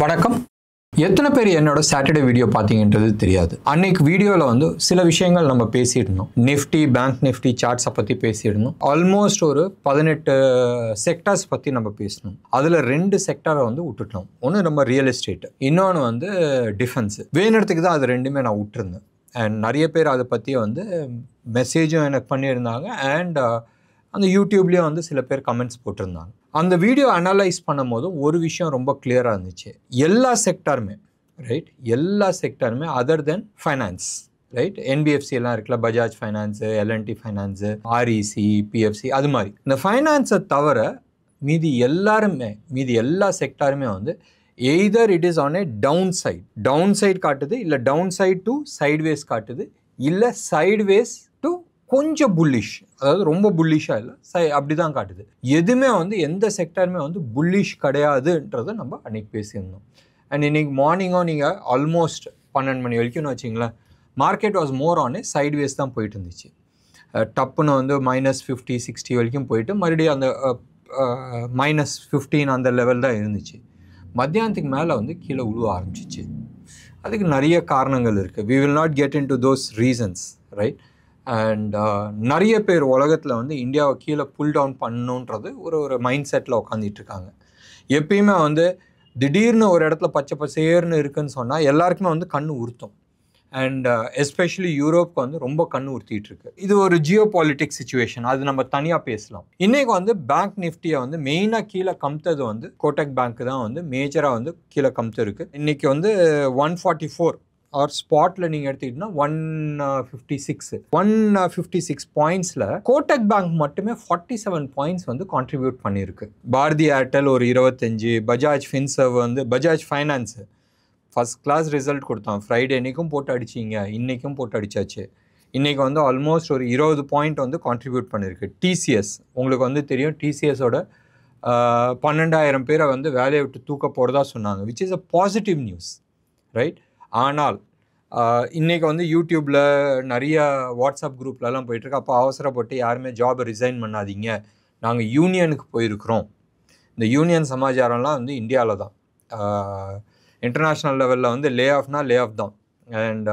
வணக்கம். எத்தனை பேர் என்னோட சாட்டர்டே வீடியோ பார்த்தீங்கன்றது தெரியாது. அன்னைக்கு வீடியோவில் வந்து சில விஷயங்கள் நம்ம பேசியிருந்தோம். நிஃப்டி, பேங்க் நிஃப்டி சார்ட்ஸை பற்றி பேசியிருந்தோம். ஆல்மோஸ்ட் ஒரு 18 செக்டார்ஸ் பற்றி நம்ம பேசணும். அதில் 2 செக்டாரை வந்து விட்டுட்டோம். ஒன்று நம்ம ரியல் எஸ்டேட், இன்னொன்று வந்து டிஃபென்ஸு. வேணுறதுக்கு தான் அது ரெண்டுமே நான் விட்டுருந்தேன். அண்ட் நிறைய பேர் அதை பற்றி வந்து மெசேஜும் எனக்கு பண்ணியிருந்தாங்க. அண்ட் அந்த யூடியூப்லேயும் வந்து சில பேர் கமெண்ட்ஸ் போட்டிருந்தாங்க. அந்த வீடியோ அனலைஸ் பண்ணும் போது ஒரு விஷயம் ரொம்ப கிளியராக இருந்துச்சு. எல்லா செக்டாருமே ரைட், எல்லா செக்டாருமே other than finance right, NBFC எல்லாம் இருக்குல்ல, Bajaj finance, LNT finance, REC, PFC, அது மாதிரி இந்த ஃபைனான்ஸை தவிர மீதி எல்லா செக்டாருமே வந்து either it is on a down side காட்டுது, இல்லை டவுன் சைட் டு சைட்வேஸ் காட்டுது, இல்லை சைட்வேஸ் டு கொஞ்சம் புல்லிஷ், அதாவது ரொம்ப புல்லிஷாக இல்லை, அப்படி தான் காட்டுது. எதுவுமே வந்து எந்த செக்டாருமே வந்து புல்லிஷ் கிடையாதுன்றதை நம்ம அன்றைக்கி பேசியிருந்தோம். அண்ட் இன்றைக்கி மார்னிங்கும் நீங்கள் ஆல்மோஸ்ட் 12 மணி வரைக்கும்னு வச்சிங்களேன், market was more on a sideways தான் போயிட்டு இருந்துச்சு. டப்புன்னு வந்து -50, 60 வரைக்கும் போயிட்டு மறுபடியும் அந்த -15 அந்த லெவல் தான் இருந்துச்சு. மத்தியானத்துக்கு மேலே வந்து கீழே உழுவ ஆரம்பிச்சிச்சு. அதுக்கு நிறைய காரணங்கள் இருக்குது. we will not get into those reasons, right? And நிறைய பேர் உலகத்தில் வந்து இந்தியாவை கீழே புல் டவுன் பண்ணணுன்றது ஒரு மைண்ட் செட்டில் உட்காந்துட்டு இருக்காங்க. எப்பயுமே வந்து திடீர்னு ஒரு இடத்துல பச்சை பசேர்னு இருக்குன்னு சொன்னால் எல்லாருக்குமே வந்து கண்ணு உறுத்தும். அண்ட் எஸ்பெஷலி யூரோப்க்கு வந்து ரொம்ப கண்ணு உறுத்திட்டு இருக்கு. இது ஒரு ஜியோ பாலிட்டிக்ஸ் சிச்சுவேஷன், அது நம்ம தனியாக பேசலாம். இன்னைக்கு வந்து பேங்க் நிஃப்டியை வந்து மெயினாக கீழே கம்த்தது வந்து கோட்டக் பேங்க் தான் வந்து மேஜராக வந்து கீழே கம்த்து இருக்கு. இன்னைக்கு வந்து 144 ஆர் ஸ்பாட்டில் நீங்கள் எடுத்துக்கிட்டீங்கன்னா 156 பாயிண்ட்ஸில் கோட்டக் பேங்க் மட்டுமே 47 பாயிண்ட்ஸ் வந்து கான்ட்ரிபியூட் பண்ணியிருக்கு. பாரதி ஏர்டெல் ஒரு 25, பஜாஜ் ஃபின்சர்வ் வந்து Bajaj finance first class result கொடுத்தான். ஃப்ரைடே அன்றைக்கும் போட்டு அடிச்சிங்க, இன்றைக்கும் போட்டு அடித்தாச்சு. இன்றைக்கி வந்து ஆல்மோஸ்ட் ஒரு 20 பாயிண்ட் வந்து கான்ட்ரிபியூட் பண்ணியிருக்கு. டிசிஎஸ் உங்களுக்கு வந்து தெரியும், டிசிஎஸோட 12,000 பேரை வந்து வேலையை விட்டு தூக்க போகிறதா சொன்னாங்க, which is a positive news right. ஆனால் இன்றைக்கி வந்து யூடியூப்பில் நிறைய வாட்ஸ்அப் குரூப்லலாம் போயிட்டுருக்கு. அப்போ அவசரப்பட்டு யாருமே ஜாபை ரிசைன் பண்ணாதீங்க, நாங்கள் யூனியனுக்கு போயிருக்கிறோம். இந்த யூனியன் சமாச்சாரம்லாம் வந்து இந்தியாவில் தான், இன்டர்நேஷ்னல் லெவலில் வந்து லே ஆஃப் தான். அண்ட்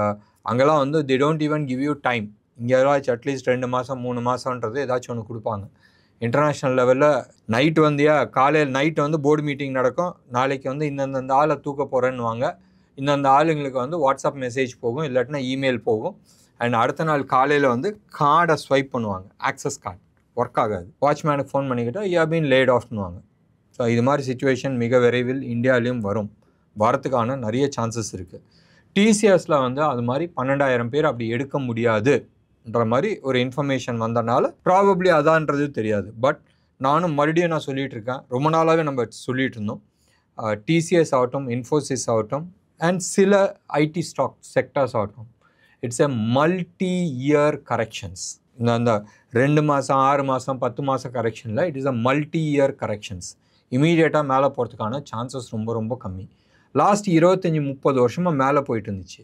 அங்கெல்லாம் வந்து they don't even give you time. இங்கே ஏதாச்சும் அட்லீஸ்ட் 2 மாதம் 3 மாதம்ன்றது ஏதாச்சும் ஒன்று கொடுப்பாங்க. இன்டர்நேஷ்னல் லெவலில் நைட்டு வந்தியா, காலையில் நைட்டு வந்து போர்டு மீட்டிங் நடக்கும், நாளைக்கு வந்து இந்தந்த ஆளை தூக்க போகிறேன்னுவாங்க, இந்தந்த ஆளுங்களுக்கு வந்து வாட்ஸ்அப் மெசேஜ் போகும், இல்லாட்டினா இமெயில் போகும். அண்ட் அடுத்த நாள் காலையில் வந்து கார்டை ஸ்வைப் பண்ணுவாங்க, ஆக்சஸ் கார்டு ஒர்க் ஆகாது, வாட்ச்மேனுக்கு ஃபோன் பண்ணிக்கிட்டால் யூ ஹேவ் பீன் லேட் ஆஃப்னுவாங்க. ஸோ இது மாதிரி சிச்சுவேஷன் மிக விரைவில் இந்தியாவிலையும் வரத்துக்கான நிறைய சான்சஸ் இருக்குது. டிசிஎஸில் வந்து அது மாதிரி 12,000 பேர் அப்படி எடுக்க முடியாதுன்ற மாதிரி ஒரு இன்ஃபர்மேஷன் வந்தனால ப்ராபப்ளி அதான்றது தெரியாது. பட் நானும் மறுபடியும் நான் சொல்லிகிட்டு இருக்கேன், ரொம்ப நாளாகவே நம்ம சொல்லிகிட்டு இருந்தோம், டிசிஎஸ் ஆகட்டும், இன்ஃபோசிஸ் ஆகட்டும், அண்ட் சில ஐடி ஸ்டாக் செக்டர்ஸ் ஆகட்டும், it's a multi year corrections. அந்த 2 மாதம் 6 மாதம் 10 மாதம் கரெக்ஷனில் it is a multi year corrections. இமீடியட்டாக மேலே போகிறதுக்கான சான்சஸ் ரொம்ப ரொம்ப கம்மி. லாஸ்ட் 25-30 வருஷமாக மேலே போயிட்டு இருந்துச்சு,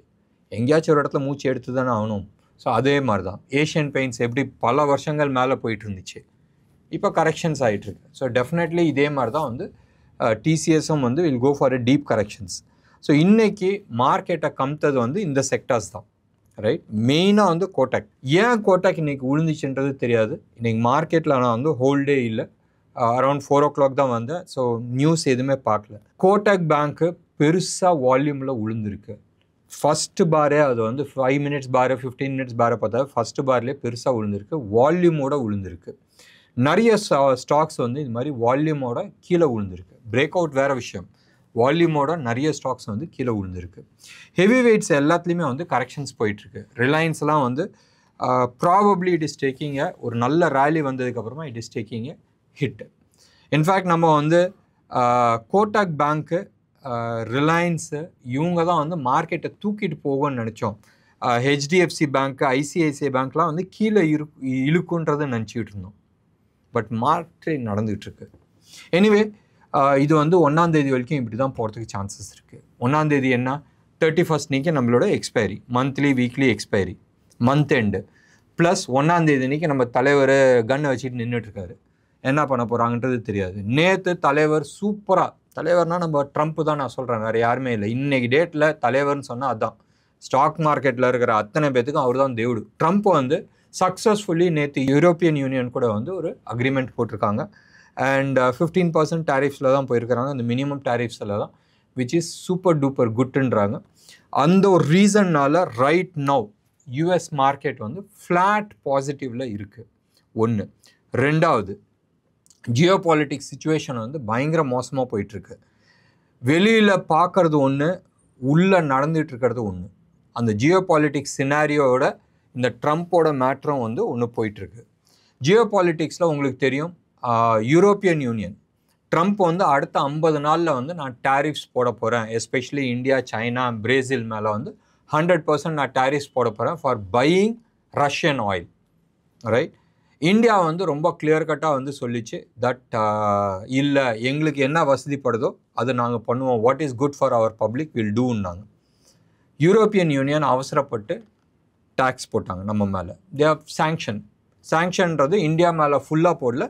எங்கேயாச்சும் ஒரு இடத்துல மூச்சு எடுத்து தானே ஆகணும். ஸோ அதே மாதிரி தான் ஏஷியன் பெயிண்ட்ஸ் எப்படி பல வருஷங்கள் மேலே போயிட்டு இருந்துச்சு, இப்போ கரெக்ஷன்ஸ் ஆகிட்டுருக்கு. ஸோ டெஃபினெட்லி இதே மாதிரி தான் வந்து டிசிஎஸும் வந்து will go for a deep corrections. So இன்றைக்கி மார்க்கெட்டை கம்த்தது வந்து இந்த செக்டார்ஸ் தான் ரைட். மெயினாக வந்து கோட்டக். ஏன் கோட்டக் இன்றைக்கி விழுந்துச்சுன்றது தெரியாது. இன்றைக்கி மார்க்கெட்டில் நான் வந்து ஹோல் டே இல்லை, அரௌண்ட் 4 o'clock தான் வந்தேன். ஸோ நியூஸ் எதுவுமே பார்க்கல. கோட்டக் பேங்க்கு பெருசாக வால்யூமில் விழுந்திருக்கு. ஃபஸ்ட்டு பாரே அது வந்து 5 minutes பாரு 15 minutes பாரை பார்த்தா ஃபஸ்ட்டு பார்லேயே பெருசாக விழுந்திருக்கு, வால்யூமோட விழுந்திருக்கு. நிறைய ஸ்டாக்ஸ் வந்து இது மாதிரி வால்யூமோட கீழே விழுந்திருக்கு. பிரேக் அவுட் வேறு விஷயம், வால்யூமோட நிறைய ஸ்டாக்ஸ் வந்து கீழே விழுந்திருக்கு. ஹெவி வெயிட்ஸ் எல்லாத்துலேயுமே வந்து கரெக்ஷன்ஸ் போயிட்டுருக்கு. ரிலையன்ஸ்லாம் வந்து ப்ராபப்ளி இட் இஸ் டேக்கிங் ஒரு நல்ல ரேலி வந்ததுக்கப்புறமா it is taking hit. In fact நம்ம வந்து கோட்டக் பேங்க்கு, ரிலையன்ஸு இவங்க தான் வந்து மார்க்கெட்டை தூக்கிட்டு போகும்னு நினச்சோம். ஹெச்டிஎஃப்சி பேங்க்கு, ஐசிஐசிஐ பேங்க்லாம் வந்து கீழே இழுக்குன்றதை நினச்சிக்கிட்டு இருந்தோம். பட் மார்க்கெட் நடந்துகிட்ருக்கு. எனிவே இது வந்து 1ஆம் தேதி வரைக்கும் இப்படி தான் போகிறதுக்கு சான்சஸ் இருக்குது. 1ஆம் தேதி என்ன, 31st அன்றைக்கி நம்மளோட expiry, monthly weekly expiry, month end. Plus 1ஆம் தேதி அன்றைக்கி நம்ம தலைவர் கன்னை வச்சுட்டு நின்றுட்டுருக்காரு. என்ன பண்ண போகிறாங்கன்றது தெரியாது. நேற்று தலைவர் சூப்பராக தலைவர்னா நம்ம ட்ரம்ப் தான் நான் சொல்கிறேன், வேறு யாருமே இல்லை. இன்னைக்கு டேட்டில் தலைவர்னு சொன்னால் அதுதான். ஸ்டாக் மார்க்கெட்டில் இருக்கிற அத்தனை பேத்துக்கும் அவர் தான் தேவுடு. ட்ரம்ப் வந்து சக்ஸஸ்ஃபுல்லி நேற்று யூரோப்பியன் யூனியன் கூட வந்து ஒரு அக்ரிமெண்ட் போட்டிருக்காங்க. அண்ட் 15% டேரிஃப்ஸில் தான் போயிருக்கிறாங்க, அந்த மினிமம் டேரிஃப்ஸில் தான், விச் இஸ் சூப்பர் டூப்பர் குட்ன்றாங்க. அந்த ஒரு ரீசன்னால் ரைட் நவ் யூஎஸ் மார்க்கெட் வந்து ஃப்ளாட் பாசிட்டிவில் இருக்குது. ஒன்று. ரெண்டாவது, ஜியோ பாலிட்டிக்ஸ் சிச்சுவேஷன் வந்து பயங்கர மோசமாக போயிட்டுருக்கு. வெளியில் பார்க்குறது ஒன்று, உள்ளே நடந்துகிட்டு இருக்கிறது ஒன்று. அந்த ஜியோ பாலிட்டிக்ஸ் சினாரியோட இந்த ட்ரம்ப்போட மேட்ரும் வந்து ஒன்று போயிட்டுருக்கு. ஜியோ பாலிட்டிக்ஸில் உங்களுக்கு தெரியும், யூரோப்பியன் யூனியன் ட்ரம்ப் வந்து அடுத்த 50 நாளில் வந்து நான் டேரிஃப்ஸ் போட போகிறேன், எஸ்பெஷலி இந்தியா, சைனா, பிரேசில் மேலே வந்து 100% நான் டேரிஃப்ஸ் போட போகிறேன் for buying Russian oil. Right. India வந்து ரொம்ப கிளியர் கட்டாக வந்து சொல்லிச்சு தட் இல்லை, எங்களுக்கு என்ன வசதிப்படுதோ அது நாங்கள் பண்ணுவோம், what is good for our public will டூன்னாங்க. யூரோப்பியன் யூனியன் அவசரப்பட்டு டேக்ஸ் போட்டாங்க நம்ம மேலே. தே ஆர் சாங்ஷன்றது இந்தியா மேலே ஃபுல்லாக போடல,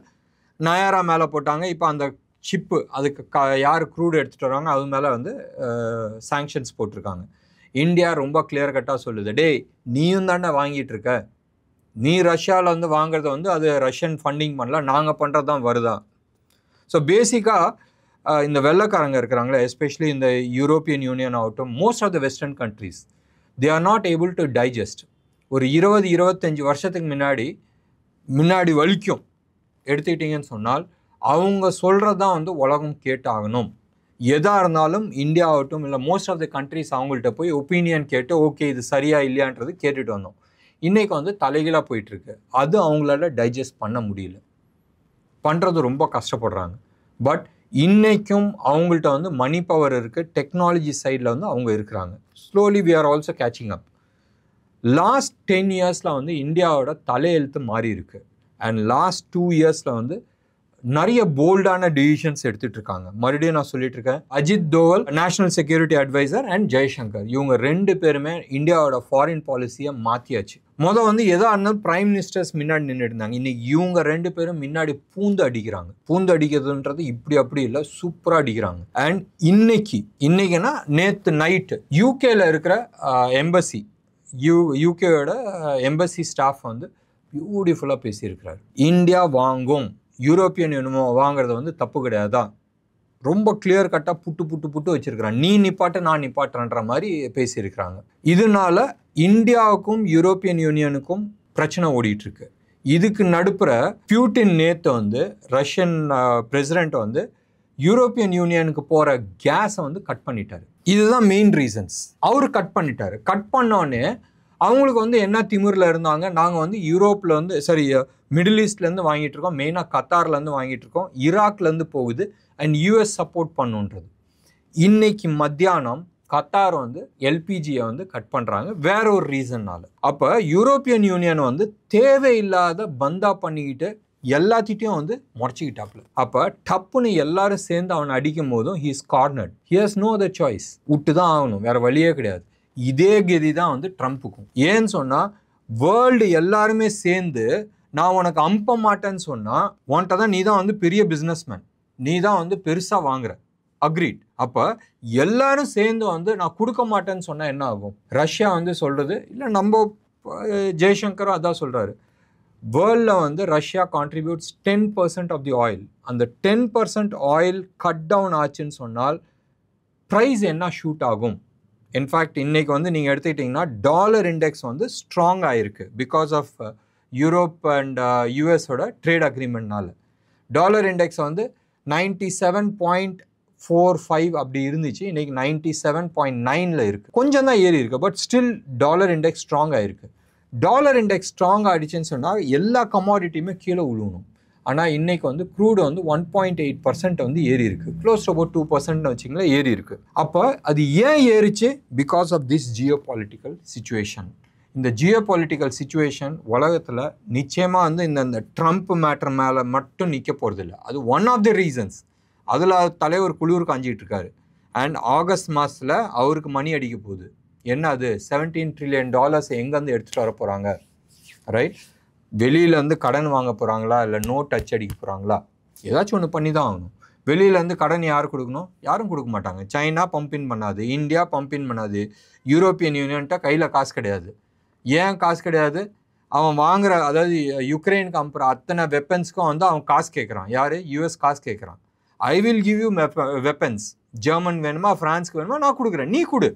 நயாரா மேலே போட்டாங்க. இப்போ அந்த சிப்பு, அதுக்கு யார் க்ரூட் எடுத்துகிட்டு வராங்க அது மேலே வந்து சாங்ஷன்ஸ் போட்டிருக்காங்க. இந்தியா ரொம்ப கிளியர் கட்டாக சொல்லுது, டேய் நீயும் தானே வாங்கிட்டு இருக்க, நீ ரஷ்யாவில் வந்து வாங்குறத வந்து அது ரஷ்யன் ஃபண்டிங் பண்ணல, நாங்கள் பண்ணுறது தான் வருதா. ஸோ பேசிக்காக இந்த வெள்ளைக்காரங்க இருக்கிறாங்களே, எஸ்பெஷலி இந்த யூரோப்பியன் யூனியன் ஆகட்டும், most of the western countries, they are not able to digest. ஒரு 20-25 வருஷத்துக்கு முன்னாடி வலிக்கும் எடுத்துக்கிட்டிங்கன்னு சொன்னால், அவங்க சொல்கிறது தான் வந்து உலகம் கேட்டாகணும். எதாக இருந்தாலும் இந்தியா ஆகட்டும் இல்லை மோஸ்ட் ஆஃப் த கண்ட்ரிஸ் அவங்கள்ட்ட போய் ஒப்பீனியன் கேட்டு ஓகே இது சரியா இல்லையான்றது கேட்டுட்டு வந்தோம். இன்றைக்கி வந்து தலைகீழாக போயிட்டுருக்கு. அது அவங்களால டைஜஸ்ட் பண்ண முடியல, பண்ணுறது ரொம்ப கஷ்டப்படுறாங்க. பட் இன்றைக்கும் அவங்கள்ட்ட வந்து மணி பவர் இருக்குது, டெக்னாலஜி சைடில் வந்து அவங்க இருக்கிறாங்க. Slowly we are also catching up. Last 10 இயர்ஸில் வந்து இந்தியாவோட தலையெழுத்து மாறி இருக்குது. அண்ட் லாஸ்ட் 2 இயர்ஸில் வந்து நிறைய போல்டான டிசிஷன்ஸ் எடுத்துகிட்டு இருக்காங்க. மறுபடியும் நான் சொல்லிட்டு இருக்கேன், Ajit Doval national security advisor and Jaishankar, இவங்க 2 பேருமே இந்தியாவோட ஃபாரின் பாலிசியை மாற்றியாச்சு. வந்து எதாக இருந்தாலும் பிரைம் மினிஸ்டர்ஸ் முன்னாடி நின்றுட்டு இருந்தாங்க. இன்னைக்கு இவங்க 2 பேரும் முன்னாடி பூந்து அடிக்கிறாங்க. பூந்து அடிக்கிறதுன்றது இப்படி அப்படி இல்லை, சூப்பராக அடிக்கிறாங்க. அண்ட் இன்னைக்குன்னா நேற்று நைட்டு யூகேல இருக்கிற எம்பசி, யூகேயோட எம்பசி ஸ்டாஃப் வந்து பியூட்டிஃபுல்லாக பேசியிருக்கிறார். இந்தியா வாங்கும், யூரோப்பியன் யூனியன் வாங்குறது வந்து தப்பு கிடையாதான், ரொம்ப கிளியர் கட்டாக புட்டு வச்சிருக்கிறாங்க. நீ நிப்பாட்ட நான் நிப்பாட்டுறன்ற மாதிரி பேசியிருக்கிறாங்க. இதனால இந்தியாவுக்கும் யூரோப்பியன் யூனியனுக்கும் பிரச்சனை ஓடிட்டு இருக்கு. இதுக்கு நடுப்புற புட்டின் நேற்று வந்து ரஷ்யன் பிரசிடென்ட் வந்து யூரோப்பியன் யூனியனுக்கு போகிற கேஸை வந்து கட் பண்ணிட்டாரு. இதுதான் மெயின் ரீசன்ஸ். அவர் கட் பண்ணிட்டாரு. கட் பண்ணோன்னே அவங்களுக்கு வந்து என்ன திமிரில் இருந்தாங்க, நாங்கள் வந்து யூரோப்பில் வந்து மிடில் ஈஸ்ட்லேருந்து வாங்கிட்டு இருக்கோம், மெயினாக கத்தார்லேருந்து வாங்கிட்டு இருக்கோம், ஈராக்லேருந்து போகுது அண்ட் யூஎஸ் சப்போர்ட் பண்ணுன்றது. இன்னைக்கு மத்தியானம் கத்தார் வந்து எல்பிஜியை வந்து கட் பண்ணுறாங்க வேற ஒரு ரீசன்னால. அப்போ யூரோப்பியன் யூனியன் வந்து தேவையில்லாத பந்தா பண்ணிக்கிட்டு எல்லாத்திட்டையும் வந்து முறைச்சிக்கிட்டாப்புல. அப்போ டப்புன்னு எல்லாரும் சேர்ந்து அவனை அடிக்கும் போதும் he is cornered, he has no other choice, விட்டு தான் ஆகணும், வேற வழியே கிடையாது. இதே கதி தான் வந்து ட்ரம்ப்புக்கும். ஏன்னு சொன்னால் வேர்ல்டு எல்லாருமே சேர்ந்து நான் உனக்கு அனுப்ப மாட்டேன்னு சொன்னால் உன்கிட்ட தான், நீ தான் வந்து பெரிய பிஸ்னஸ்மேன், நீ தான் வந்து பெருசாக வாங்குற, அக்ரீட். அப்போ எல்லாரும் சேர்ந்து வந்து நான் கொடுக்க மாட்டேன்னு சொன்னால் என்ன ஆகும்? ரஷ்யா வந்து சொல்கிறது இல்லை, நம்ம ஜெய்சங்கரும் அதான் சொல்கிறாரு, வேர்ல்டில் வந்து Russia contributes 10% of the oil. அந்த 10% ஆயில் கட் டவுன் ஆச்சுன்னு சொன்னால் ப்ரைஸ் என்ன ஷூட் ஆகும்? இன்ஃபேக்ட் இன்றைக்கி வந்து நீங்கள் எடுத்துக்கிட்டிங்கன்னா டாலர் இண்டெக்ஸ் வந்து ஸ்ட்ராங் ஆகிருக்கு பிகாஸ் ஆஃப் யூரோப் அண்ட் யூஎஸோட ட்ரேட் அக்ரிமெண்ட்னால. டாலர் இண்டெக்ஸ் வந்து 97.45 அப்படி இருந்துச்சு, இன்றைக்கி 97.9 இருக்குது. கொஞ்சம் தான் ஏறி இருக்குது, but still dollar index strong ஆகிருக்கு. டாலர் இண்டெக்ஸ் ஸ்ட்ராங் ஆகிடுச்சுன்னு சொன்னால் எல்லா கமாடிட்டியுமே கீழே விழுவணும். ஆனால் இன்றைக்கி வந்து க்ரூடு வந்து 1.8% வந்து ஏறி இருக்குது, க்ளோஸ் டு அபவுட் 2% வச்சிங்களேன் ஏறி இருக்குது. அப்போ அது ஏன் ஏறிச்சு? Because of this geo political situation. இந்த ஜியோ பாலிட்டிக்கல் சிச்சுவேஷன் உலகத்தில் நிச்சயமாக வந்து இந்த ட்ரம்ப் மேட்டர் மேலே மட்டும் நிற்க போகிறதில்ல. அது ஒன் ஆஃப் தி ரீசன்ஸ். அதில் தலைவர் குளிர் காஞ்சிக்கிட்டு இருக்காரு. அண்ட் ஆகஸ்ட் மாதத்தில் அவருக்கு மணி அடிக்க போகுது. என்ன அது? $17 trillion எங்கேருந்து எடுத்துகிட்டு வர போகிறாங்க? ரைட். வெளியிலேருந்து கடன் வாங்க போகிறாங்களா, இல்லை நோட் அச்சடிக்க போகிறாங்களா? ஏதாச்சும் ஒன்று பண்ணி தான் ஆகணும். வெளியிலேருந்து கடன் யார் கொடுக்கணும்? யாரும் கொடுக்க மாட்டாங்க. சைனா பம்பின் பண்ணாது, இந்தியா பம்பின் பண்ணாது, யூரோப்பியன் யூனியன்ட்ட கையில் காசு கிடையாது. ஏன் காசு கிடையாது? அவன் வாங்குற, அதாவது யுக்ரைனுக்கு அனுப்புகிற அத்தனை வெப்பன்ஸ்க்கும் வந்து அவன் காசு கேட்குறான். யார்? யூஎஸ் காசு கேட்குறான். I will give you weapons. German வேணுமா, ஃப்ரான்ஸ்க்கு வேணுமா, நான் கொடுக்குறேன், நீ கொடு,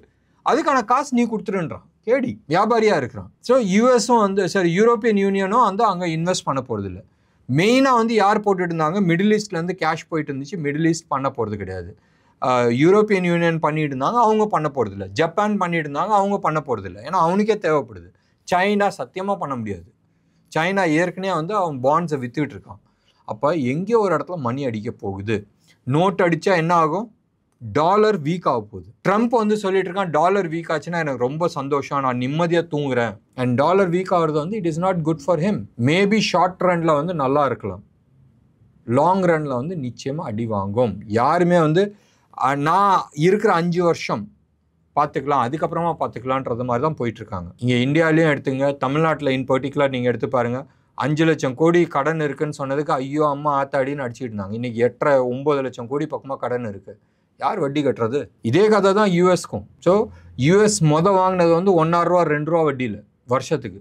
அதுக்கான காசு நீ கொடுத்துருன்றான். கேடி வியாபாரியாக இருக்கிறான். ஸோ யூஎஸும் வந்து யூரோப்பியன் யூனியனும் வந்து அங்கே இன்வெஸ்ட் பண்ண போகிறது இல்லை. மெயினாக வந்து யார் போட்டுட்டு இருந்தாங்க? மிடில் ஈஸ்ட்லேருந்து கேஷ் போயிட்டு இருந்துச்சு. மிடில் ஈஸ்ட் பண்ண போகிறது கிடையாது. யூரோப்பியன் யூனியன் பண்ணிட்டு இருந்தாங்க, அவங்க பண்ண போகிறது இல்லை. ஜப்பான் பண்ணிட்டு இருந்தாங்க, அவங்க பண்ண போகிறது இல்லை. ஏன்னா அவனுக்கே தேவைப்படுது. சைனா சத்தியமாக பண்ண முடியாது. சைனா ஏற்கனவே வந்து அவன் பாண்ட்ஸை விற்றுக்கிட்டு இருக்கான். அப்போ எங்கேயோ ஒரு இடத்துல மணி அடிக்க போகுது. நோட் அடித்தா என்ன ஆகும்? டாலர் வீக் ஆக போகுது. ட்ரம்ப் வந்து சொல்லிட்டு இருக்கான், டாலர் வீக் ஆச்சுன்னா எனக்கு ரொம்ப சந்தோஷம், நான் நிம்மதியாக தூங்குறேன். அண்ட் டாலர் வீக் ஆகிறது வந்து it is not good for him. Maybe short Ranil வந்து நல்லா இருக்கலாம், லாங் ரனில் வந்து நிச்சயமாக அடி வாங்கும். யாருமே வந்து நான் இருக்கிற 5 வருஷம் பார்த்துக்கலாம், அதுக்கப்புறமா பார்த்துக்கலான்றது மாதிரி தான் போயிட்டுருக்காங்க. இங்கே இந்தியாவிலையும் எடுத்துங்க, தமிழ்நாட்டில் இன் பர்டிகுலர் நீங்கள் எடுத்து பாருங்கள். 5 லட்சம் கோடி கடன் இருக்குன்னு சொன்னதுக்கு ஐயோ அம்மா ஆத்தாடின்னு அடிச்சுட்டு இருந்தாங்க. இன்றைக்கி 8-9 லட்சம் கோடி பக்கமாக கடன் இருக்குது. யார் வட்டி கட்டுறது? இதே கதை தான் யூஎஸ்க்கும். ஸோ யூஎஸ் வாங்கினது வந்து $1.5 $2 வட்டியில் வருஷத்துக்கு.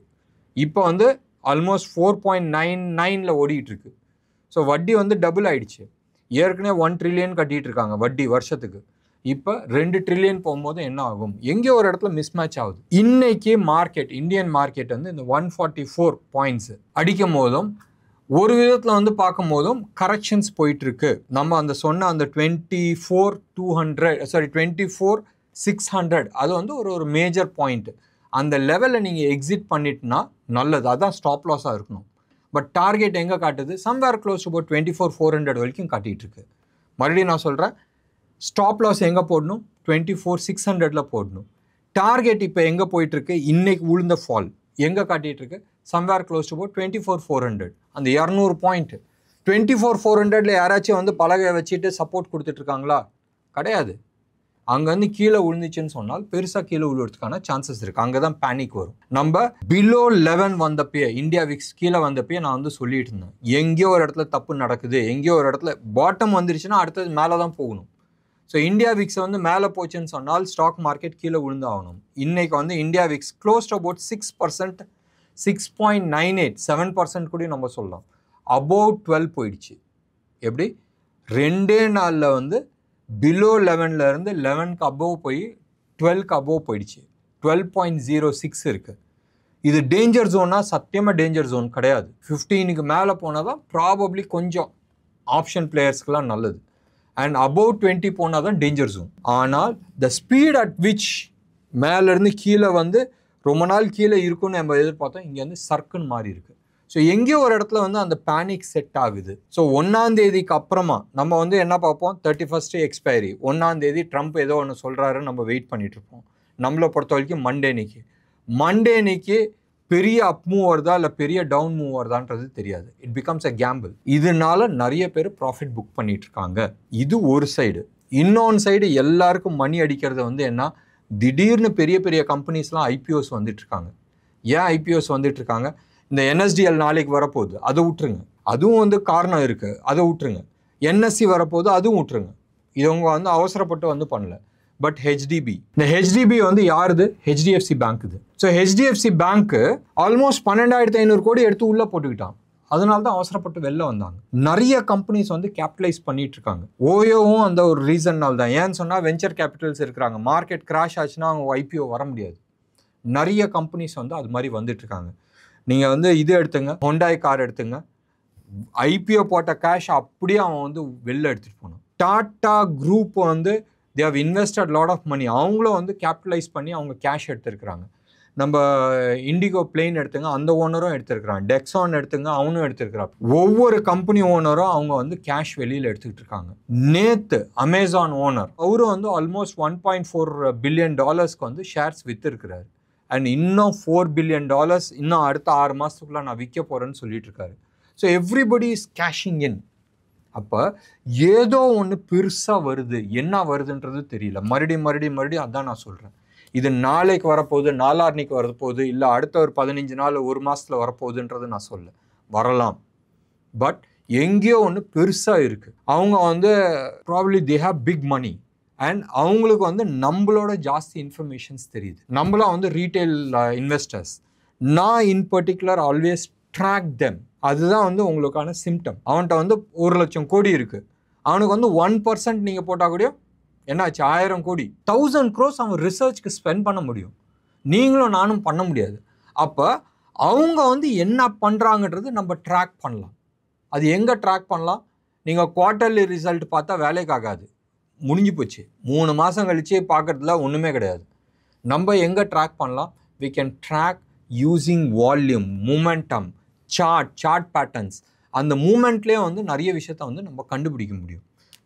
இப்போ வந்து ஆல்மோஸ்ட் 4.99 ஓடிட்டு இருக்கு. ஸோ வட்டி வந்து டபுள் ஆயிடுச்சு. ஏற்கனவே 1 ட்ரில்லியன் கட்டிகிட்டு இருக்காங்க வட்டி வருஷத்துக்கு. இப்போ 2 ட்ரில்லியன் போகும்போது என்ன ஆகும்? எங்கேயோ ஒரு இடத்துல மிஸ்மேட்ச் ஆகுது. இன்னைக்கு மார்க்கெட், இந்தியன் மார்க்கெட் வந்து இந்த 144 பாயிண்ட்ஸ் அடிக்கும் போதும் ஒரு விதத்தில் வந்து பார்க்கும் போதும் கரெக்ஷன்ஸ் போயிட்டுருக்கு. நம்ம அந்த சொன்ன அந்த 24,600 அது வந்து ஒரு மேஜர் பாயிண்ட். அந்த லெவலில் நீங்கள் எக்ஸிட் பண்ணிட்டுனா நல்லது. அதான் ஸ்டாப் லாஸாக இருக்கணும். பட் டார்கெட் எங்கே காட்டுது? சம்வேர் க்ளோஸ் டு அபவுட் 24,400 வரைக்கும் காட்டிகிட்டு இருக்கு. மறுபடியும் நான் சொல்கிறேன், ஸ்டாப் லாஸ் எங்கே போடணும்? 24,600 போடணும். டார்கெட் இப்போ எங்கே போயிட்டுருக்கு? இன்னைக்கு உளுந்த ஃபால் எங்கே காட்டிகிட்ருக்கு? Somewhere close to about 24,400. அந்த 200 பாயிண்ட் 24,400 யாராச்சும் வந்து பலகை வச்சுட்டு சப்போர்ட் கொடுத்துட்ருக்காங்களா? கிடையாது. அங்கேருந்து கீழே விழுந்துச்சுன்னு சொன்னால் பெருசாக கீழே விழுறதுக்கான சான்சஸ் இருக்குது. அங்கே தான் பேனிக் வரும். நம்ம பிலோ 11 வந்தப்பயே, இந்தியா விக்ஸ் கீழே வந்தப்பயே நான் வந்து சொல்லிட்டு இருந்தேன், எங்கேயோ ஒரு இடத்துல தப்பு நடக்குது, எங்கேயோ ஒரு இடத்துல பாட்டம் வந்துருச்சுன்னா அடுத்தது மேலே தான் போகணும். ஸோ இந்தியா விக்ஸ் வந்து மேலே போச்சுன்னு சொன்னால் ஸ்டாக் மார்க்கெட் கீழே விழுந்து ஆகணும். இன்றைக்கி வந்து India Vicks close to about 6%, 6.98, 7% கூட நம்ம சொல்லலாம். அபவுட் 12 போயிடுச்சு. எப்படி? 2 நாளில் வந்து பிலோ 11லேருந்து 11க்கு அபோவ் போய் 12க்கு அபோவ் போயிடுச்சு. 12.06 இருக்குது. இது டேஞ்சர் ஜோனா? சத்தியமாக டேஞ்சர் ஜோன் கிடையாது. 15க்கு மேலே போனால் தான் ப்ராபப்ளி கொஞ்சம் ஆப்ஷன் பிளேயர்ஸ்க்கெலாம் நல்லது. அண்ட் அபோவ் 20 போனால் தான் டேஞ்சர் ஜோன். ஆனால் த ஸ்பீட் அட் விச் மேலேருந்து கீழே வந்து ரொம்ப நாள் கீழே இருக்குன்னு நம்ம எதிர்பார்த்தோம், இங்கே வந்து சர்க்குன்னு மாறி இருக்குது. ஸோ எங்கேயோ ஒரு இடத்துல வந்து அந்த பேனிக் செட் ஆகுது. ஸோ 1ஆம் தேதிக்கு அப்புறமா நம்ம வந்து என்ன பார்ப்போம்? 31st எக்ஸ்பைரி, 1ஆம் தேதி ட்ரம்ப் ஏதோ ஒன்று சொல்கிறாருன்னு நம்ம வெயிட் பண்ணிகிட்ருப்போம். நம்மளை பொறுத்த வரைக்கும் மண்டே அன்னைக்கு பெரிய அப் மூவ் வருதா இல்லை பெரிய டவுன் மூவ் வருதான்றது தெரியாது. It becomes a Gamble. இதனால நிறைய பேர் ப்ராஃபிட் புக் பண்ணிட்டு இருக்காங்க. இது ஒரு சைடு. இன்னொன்று சைடு எல்லாருக்கும் மணி அடிக்கிறது வந்து என்ன? திடீர்னு பெரிய பெரிய கம்பெனிஸ்லாம் ஐபிஓஸ் வந்துட்டுருக்காங்க. ஏன் ஐபிஓஸ் வந்துட்டுருக்காங்க? இந்த என்எஸ்டிஎல் நாளைக்கு வரப்போகுது, அதை விட்டுருங்க, அதுவும் வந்து காரணம் இருக்குது, அதை விட்டுருங்க. என்எஸ்சி வரப்போகுது, அதுவும் விட்டுருங்க. இவங்க வந்து அவசரப்பட்டு வந்து பண்ணல. பட் ஹெச்டிபி, இந்த ஹெச்டிபி வந்து யாருது? ஹெச்டிஎஃப்சி பேங்க் இது. ஸோ ஹெச்டிஎஃப்சி பேங்க்கு ஆல்மோஸ்ட் 12,500 கோடி எடுத்து உள்ளே போட்டுக்கிட்டான். அதனால தான் அவசரப்பட்டு வெளில வந்தாங்க. நிறைய கம்பெனிஸ் வந்து கேபிட்டலைஸ் பண்ணிட்டு இருக்காங்க. ஓயோவும் அந்த ஒரு ரீசன்னால் தான். ஏன்னு சொன்னால் வெஞ்சர் கேபிட்டல்ஸ் இருக்கிறாங்க. மார்க்கெட் கிராஷ் ஆச்சுன்னா அவங்க ஐபிஓ வர முடியாது. நிறைய கம்பெனிஸ் வந்து அது மாதிரி வந்துட்டு இருக்காங்க. நீங்கள் வந்து இது எடுத்துங்க, ஹோண்டாய் கார் எடுத்துங்க, ஐபிஓ போட்ட கேஷ் அப்படியே அவன் வந்து வெளில எடுத்துகிட்டு போனான். டாட்டா குரூப் வந்து they have invested lot of money. அவங்களும் வந்து கேபிட்டலைஸ் பண்ணி அவங்க கேஷ் எடுத்துருக்குறாங்க. நம்ம இண்டிகோ பிளேன் எடுத்துங்க, அந்த ஓனரும் எடுத்துருக்கிறான். டெக்ஸான் எடுத்துங்க, அவனும் எடுத்துருக்கிறான். ஒவ்வொரு கம்பெனி ஓனரும் அவங்க வந்து கேஷ் வெளியில் எடுத்துக்கிட்டு இருக்காங்க. நேத்து அமேசான் ஓனர் அவரும் வந்து ஆல்மோஸ்ட் $1.4 பில்லியன் வந்து ஷேர்ஸ் விற்றுருக்கிறாரு. அண்ட் இன்னும் $4 பில்லியன் இன்னும் அடுத்த 6 மாதத்துக்குள்ளே நான் விற்க போகிறேன்னு சொல்லிட்டு இருக்காரு. ஸோ எவ்ரிபடி இஸ் கேஷிங் இன். அப்போ ஏதோ ஒன்று பெருசாக வருது, என்ன வருதுன்றது தெரியல. மறுபடியும் அதான் நான் சொல்கிறேன். இது நாளைக்கு வரப்போகுது, நாளான்னைக்கு வரப்போகுது, இல்லை அடுத்த ஒரு 15 நாள் 1 மாதத்தில் வரப்போகுதுன்றது நான் வரலாம். பட் எங்கேயோ ஒன்று பெருசாக இருக்குது. அவங்க வந்து probably they have big money and அவங்களுக்கு வந்து நம்மளோட ஜாஸ்தி இன்ஃபர்மேஷன்ஸ் தெரியுது. நம்மளாம் வந்து ரீட்டைல் இன்வெஸ்டர்ஸ். நான் in particular always track them. அதுதான் வந்து உங்களுக்கான சிம்டம். அவன்கிட்ட வந்து 1,00,000 கோடி இருக்குது. அவனுக்கு வந்து 1% நீங்கள் போட்டால் கூட என்னாச்சு, 1000 கோடி 1000 crores அவன் ரிசர்ச்க்கு ஸ்பெண்ட் பண்ண முடியும். நீங்களும் நானும் பண்ண முடியாது. அப்போ அவங்க வந்து என்ன பண்ணுறாங்கன்றது நம்ம ட்ராக் பண்ணலாம். அது எங்கே ட்ராக் பண்ணலாம்? நீங்கள் குவார்ட்டர்லி ரிசல்ட் பார்த்தா வேலைக்கு ஆகாது, முடிஞ்சு போச்சு. 3 மாதம் கழிச்சு பார்க்குறதுல ஒன்றுமே கிடையாது. நம்ம எங்கே ட்ராக் பண்ணலாம்? we can track using volume, momentum, chart patterns. அந்த மூமெண்ட்லேயே வந்து நிறைய விஷயத்த வந்து நம்ம கண்டுபிடிக்க முடியும்.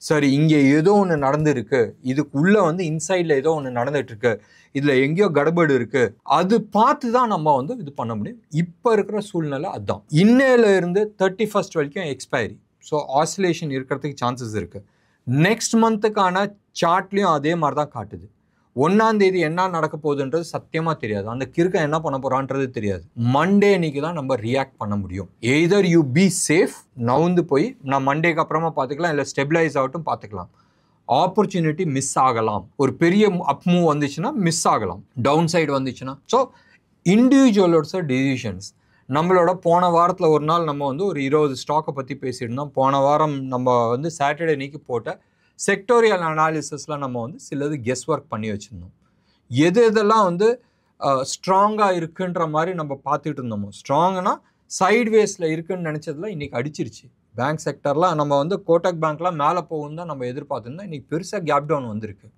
சரி, இங்கே ஏதோ ஒன்று நடந்துருக்கு, இதுக்குள்ளே வந்து இன்சைடில் ஏதோ ஒன்று நடந்துகிட்ருக்கு, இதில் எங்கேயோ கடுபடு இருக்குது, அது பார்த்து தான் நம்ம வந்து இது பண்ண முடியும். இப்போ இருக்கிற சூழ்நிலை அதுதான். இன்னையில இருந்து 31st வரைக்கும் எக்ஸ்பைரி. ஸோ ஆசிலேஷன் இருக்கிறதுக்கு சான்சஸ் இருக்குது. நெக்ஸ்ட் மந்த்துக்கான சார்ட்லேயும் அதே மாதிரி தான் காட்டுது. 1ஆம் தேதி என்ன நடக்க போகுதுன்றது சத்தியமாக தெரியாது. அந்த கிறுக்க என்ன பண்ண போகிறான்றது தெரியாது. மண்டே அன்னைக்கு தான் நம்ம ரியாக்ட் பண்ண முடியும். எய்தர் யூ பி சேஃப், நவுந்து போய் நான் மண்டேக்கு அப்புறமா பார்த்துக்கலாம், இல்லை ஸ்டெபிளைஸ் ஆகட்டும் பார்த்துக்கலாம். ஆப்பர்ச்சுனிட்டி மிஸ் ஆகலாம். ஒரு பெரிய அப் மூவ் வந்துச்சுன்னா மிஸ் ஆகலாம், டவுன் சைடு வந்துச்சுன்னா. ஸோ இண்டிவிஜுவலோட டிசிஷன்ஸ். நம்மளோட போன வாரத்தில் ஒரு நாள் நம்ம வந்து ஒரு 20 ஸ்டாக்கை பற்றி பேசியிருந்தோம். போன வாரம் நம்ம வந்து சாட்டர்டே அன்னைக்கு போட்ட செக்டோரியல் அனாலிசிஸில் நம்ம வந்து சிலது கெஸ் ஒர்க் பண்ணி வச்சுருந்தோம். எதெல்லாம் வந்து ஸ்ட்ராங்காக இருக்குன்ற மாதிரி நம்ம பார்த்துட்டு இருந்தோமோ, ஸ்ட்ராங்னா சைட்வேஸில் இருக்குன்னு நினச்சதுல இன்றைக்கி அடிச்சிருச்சு. பேங்க் செக்டர்லாம் நம்ம வந்து கோட்டக் பேங்க்லாம் மேலே போகும் தான் நம்ம எதிர்பார்த்துருந்தோம். இன்றைக்கி பெருசாக கேப் டவுன் வந்திருக்கு.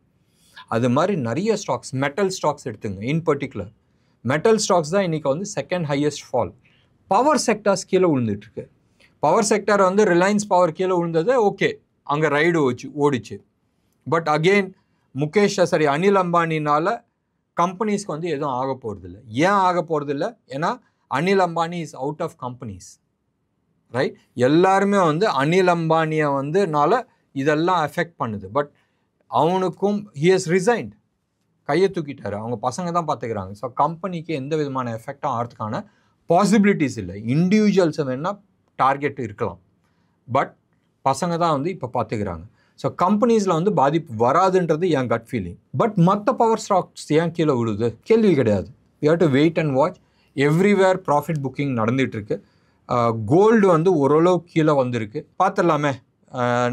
அது மாதிரி நிறைய ஸ்டாக்ஸ், மெட்டல் ஸ்டாக்ஸ் எடுத்துங்க. இன் பர்டிகுலர் மெட்டல் ஸ்டாக்ஸ் தான் இன்றைக்கி வந்து second highest fall. Power sectors கீழே விழுந்துட்டுருக்கு. பவர் செக்டர் வந்து ரிலையன்ஸ் பவர் கீழே விழுந்தது, ஓகே, அங்கே ரைடு ஓடிச்சு. பட் அகெயின் அனில் அம்பானினால கம்பெனிஸ்க்கு வந்து எதுவும் ஆக போகிறதில்ல. ஏன் ஆக போகிறதில்ல? ஏன்னா Anil Ambani is out of companies, right? எல்லாருமே வந்து அனில் அம்பானியை வந்துனால இதெல்லாம் எஃபெக்ட் பண்ணுது. பட் அவனுக்கும் ஹி ஹஸ் ரிசைன்ட், கையை தூக்கிட்டாரு. அவங்க பசங்க தான் பார்த்துக்கிறாங்க. ஸோ கம்பெனிக்கு எந்த விதமான எஃபெக்டும் ஆகிறதுக்கான பாசிபிலிட்டிஸ் இல்லை. இண்டிவிஜுவல்ஸ் வேணால் டார்கெட் இருக்கலாம், பட் பசங்க தான் வந்து இப்போ பார்த்துக்கிறாங்க. ஸோ கம்பெனிஸில் வந்து பாதிப்பு வராதுன்றது என் கட் ஃபீலிங். பட் மற்ற பவர் ஸ்டாக்ஸ் ஏன் கீழே விழுது? கேள்வி கிடையாது. You have to wait and watch. Everywhere profit booking நடந்துகிட்ருக்கு. கோல்டு வந்து ஓரளவு கீழே வந்திருக்கு, பார்த்துடலாமே.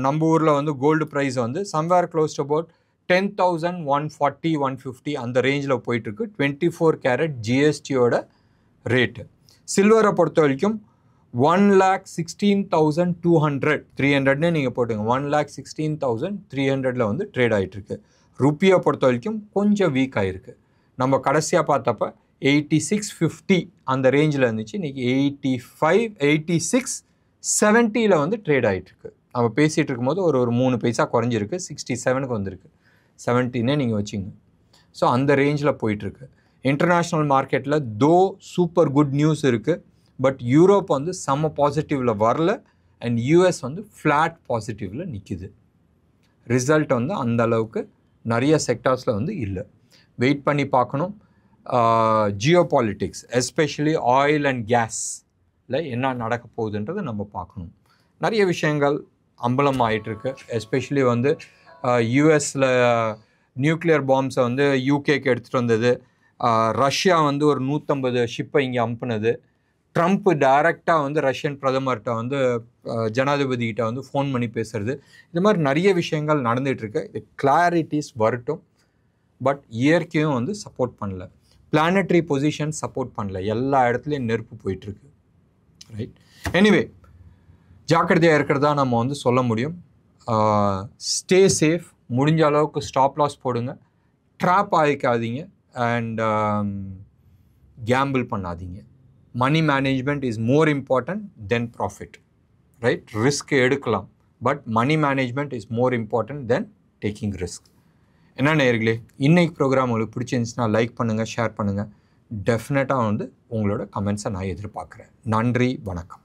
நம்ம ஊரில் வந்து கோல்டு ப்ரைஸ் வந்து சம்வேர் க்ளோஸ் டு அபவுட் 10,140, 150 அந்த ரேஞ்சில் போயிட்டுருக்கு. 24 கேரட் ஜிஎஸ்டியோட ரேட்டு. சில்வரை பொறுத்த வரைக்கும் 1,16,200, 300ன்னு நீங்கள் போட்டுங்க. 1,16,300 வந்து ட்ரேட் ஆகிட்டுருக்கு. ருப்பியை பொறுத்த வரைக்கும் கொஞ்சம் வீக் ஆகிருக்கு. நம்ம கடைசியாக பார்த்தப்ப 86.50 அந்த ரேஞ்சில் இருந்துச்சு. இன்றைக்கி 85, 86.70 வந்து ட்ரேட் ஆகிட்டுருக்கு. நம்ம பேசிகிட்டு இருக்கும்போது ஒரு 3 பைசா குறைஞ்சிருக்கு. 67க்கு வந்திருக்கு. 17னே நீங்கள் வச்சிங்க. ஸோ அந்த ரேஞ்சில் போயிட்டுருக்கு. இன்டர்நேஷ்னல் மார்க்கெட்டில் சூப்பர் குட் நியூஸ் இருக்குது. பட் யூரோப் வந்து செம்ம பாசிட்டிவில் வரல அண்ட் யூஎஸ் வந்து ஃப்ளாட் பாசிட்டிவில் நிற்கிது. ரிசல்ட் வந்து அந்த அளவுக்கு நிறைய செக்டார்ஸில் வந்து இல்லை. வெயிட் பண்ணி பார்க்கணும். Jio politics, especially oil and கேஸில் என்ன நடக்க போகுதுன்றதை நம்ம பார்க்கணும். நிறைய விஷயங்கள் அம்பலம் ஆகிட்டுருக்கு. எஸ்பெஷலி வந்து யூஎஸில் நியூக்ளியர் பாம்ஸை வந்து யூகேக்கு எடுத்துகிட்டு வந்தது. ரஷ்யா வந்து ஒரு 150 ஷிப்பை இங்கே அனுப்புனது. ட்ரம்ப் டைரெக்டாக வந்து ரஷ்யன் பிரதமர்கிட்ட வந்து ஜனாதிபதிகிட்ட வந்து ஃபோன் பண்ணி பேசுகிறது. இது மாதிரி நிறைய விஷயங்கள் நடந்துகிட்ருக்கு. இது கிளாரிட்டிஸ் வரட்டும். பட் இயற்கையும் வந்து சப்போர்ட் பண்ணல, பிளானட்ரி பொசிஷன் சப்போர்ட் பண்ணல. எல்லா இடத்துலையும் நெருப்பு போயிட்டுருக்கு, ரைட்? எனிவே, ஜாக்கிரதையாக இருக்கிறதா நம்ம வந்து சொல்ல முடியும். Stay safe. முடிஞ்ச அளவுக்கு ஸ்டாப் லாஸ் போடுங்க. ட்ராப் ஆகிக்காதீங்க அண்ட் கேம்பிள் பண்ணாதீங்க. Money management is more important than profit, right? Risk எடுக்கலாம், but money management is more important than taking risk. என்ன நேயர்களே, இன்றைக்கி ப்ரோக்ராம் உங்களுக்கு பிடிச்சிருந்துச்சுன்னா லைக் பண்ணுங்கள், ஷேர் பண்ணுங்கள். டெஃபினட்டாக வந்து உங்களோட கமெண்ட்ஸை நான் எதிர்பார்க்குறேன். நன்றி, வணக்கம்.